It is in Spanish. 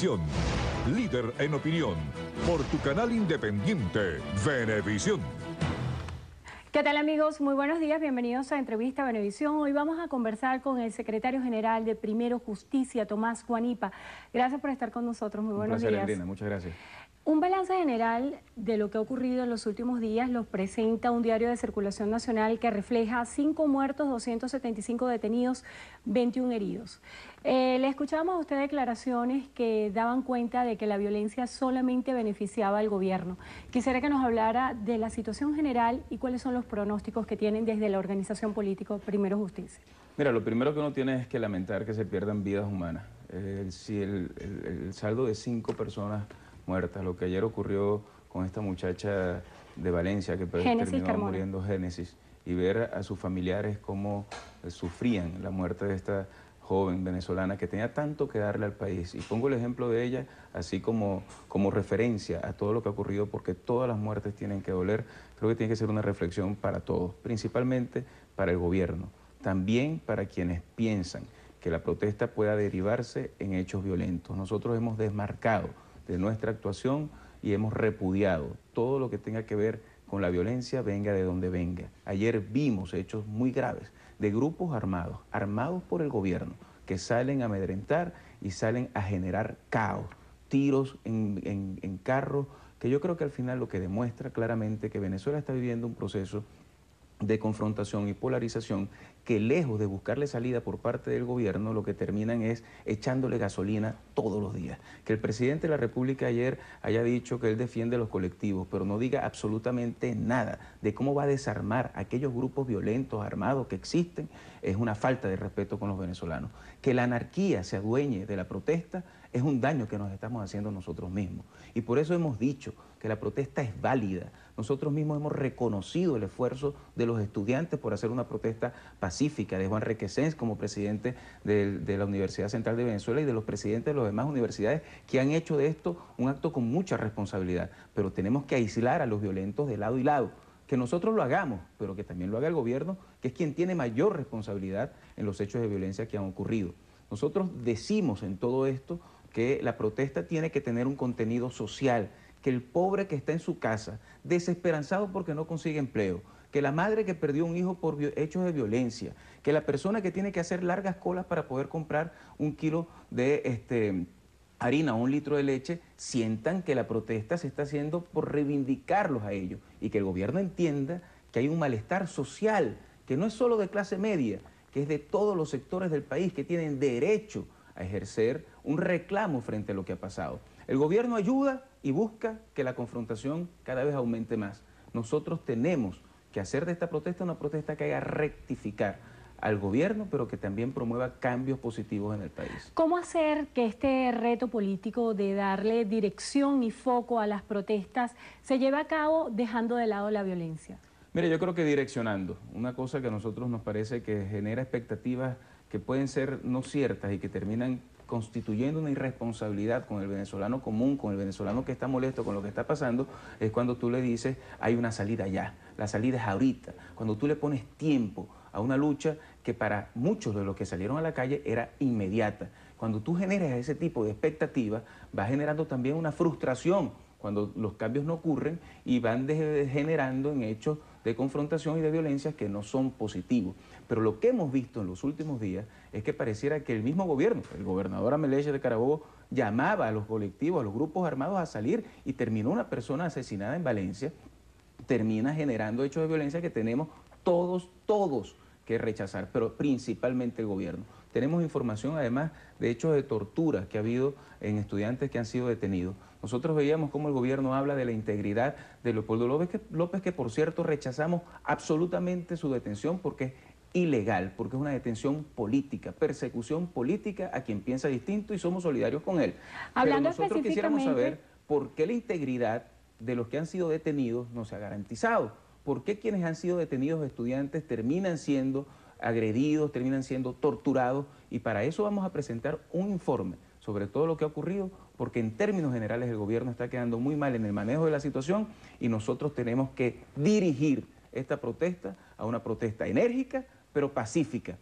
Líder en opinión, por tu canal independiente, Venevisión. ¿Qué tal, amigos? Muy buenos días, bienvenidos a Entrevista Venevisión. Hoy vamos a conversar con el secretario general de Primero Justicia, Tomás Guanipa. Gracias por estar con nosotros, muy buenos días. Un placer, Elena, muchas gracias. Un balance general de lo que ha ocurrido en los últimos días lo presenta un diario de circulación nacional que refleja 5 muertos, 275 detenidos, 21 heridos. Le escuchábamos a usted declaraciones que daban cuenta de que la violencia solamente beneficiaba al gobierno. Quisiera que nos hablara de la situación general y cuáles son los pronósticos que tienen desde la organización política Primero Justicia. Mira, lo primero que uno tiene es que lamentar que se pierdan vidas humanas. Si el saldo de 5 personas muertas, lo que ayer ocurrió con esta muchacha de Valencia que terminó muriendo, Génesis, y ver a sus familiares cómo sufrían la muerte de esta joven venezolana que tenía tanto que darle al país. Y pongo el ejemplo de ella así como referencia a todo lo que ha ocurrido, porque todas las muertes tienen que doler. Creo que tiene que ser una reflexión para todos, principalmente para el gobierno, también para quienes piensan que la protesta pueda derivarse en hechos violentos. Nosotros hemos desmarcado de nuestra actuación y hemos repudiado todo lo que tenga que ver con la violencia, venga de donde venga. Ayer vimos hechos muy graves de grupos armados por el gobierno, que salen a amedrentar y salen a generar caos, tiros en carros, que yo creo que al final lo que demuestra claramente que Venezuela está viviendo un proceso de confrontación y polarización que, lejos de buscarle salida por parte del gobierno, lo que terminan es echándole gasolina todos los días. Que el presidente de la República ayer haya dicho que él defiende los colectivos, pero no diga absolutamente nada de cómo va a desarmar aquellos grupos violentos, armados que existen, es una falta de respeto con los venezolanos. Que la anarquía se adueñe de la protesta es un daño que nos estamos haciendo nosotros mismos. Y por eso hemos dicho que la protesta es válida. Nosotros mismos hemos reconocido el esfuerzo de los estudiantes por hacer una protesta pacífica, de Juan Requesens como presidente de la Universidad Central de Venezuela y de los presidentes de las demás universidades que han hecho de esto un acto con mucha responsabilidad. Pero tenemos que aislar a los violentos de lado y lado. Que nosotros lo hagamos, pero que también lo haga el gobierno, que es quien tiene mayor responsabilidad en los hechos de violencia que han ocurrido. Nosotros decimos en todo esto que la protesta tiene que tener un contenido social, que el pobre que está en su casa, desesperanzado porque no consigue empleo, que la madre que perdió un hijo por hechos de violencia, que la persona que tiene que hacer largas colas para poder comprar 1 kilo de harina o 1 litro de leche, sientan que la protesta se está haciendo por reivindicarlos a ellos y que el gobierno entienda que hay un malestar social, que no es solo de clase media, que es de todos los sectores del país que tienen derecho a ejercer un reclamo frente a lo que ha pasado. El gobierno ayuda y busca que la confrontación cada vez aumente más. Nosotros tenemos que hacer de esta protesta una protesta que haga rectificar al gobierno, pero que también promueva cambios positivos en el país. ¿Cómo hacer que este reto político de darle dirección y foco a las protestas se lleve a cabo dejando de lado la violencia? Mire, yo creo que direccionando. Una cosa que a nosotros nos parece que genera expectativas que pueden ser no ciertas y que terminan constituyendo una irresponsabilidad con el venezolano común, con el venezolano que está molesto con lo que está pasando, es cuando tú le dices, hay una salida ya, la salida es ahorita. Cuando tú le pones tiempo a una lucha que para muchos de los que salieron a la calle era inmediata. Cuando tú generas ese tipo de expectativas, va generando también una frustración cuando los cambios no ocurren y van degenerando en hechos de confrontación y de violencia que no son positivos. Pero lo que hemos visto en los últimos días es que pareciera que el mismo gobierno, el gobernador Amelech de Carabobo, llamaba a los colectivos, a los grupos armados a salir y terminó una persona asesinada en Valencia, termina generando hechos de violencia que tenemos todos que rechazar, pero principalmente el gobierno. Tenemos información además de hechos de tortura que ha habido en estudiantes que han sido detenidos. Nosotros veíamos cómo el gobierno habla de la integridad de Leopoldo López, que por cierto rechazamos absolutamente su detención porque es ilegal, porque es una detención política, persecución política a quien piensa distinto y somos solidarios con él. Hablando Pero nosotros quisiéramos saber por qué la integridad de los que han sido detenidos no se ha garantizado. ¿Por qué quienes han sido detenidos estudiantes terminan siendo agredidos, terminan siendo torturados? Y para eso vamos a presentar un informe sobre todo lo que ha ocurrido, porque en términos generales el gobierno está quedando muy mal en el manejo de la situación y nosotros tenemos que dirigir esta protesta a una protesta enérgica, pero pacífica,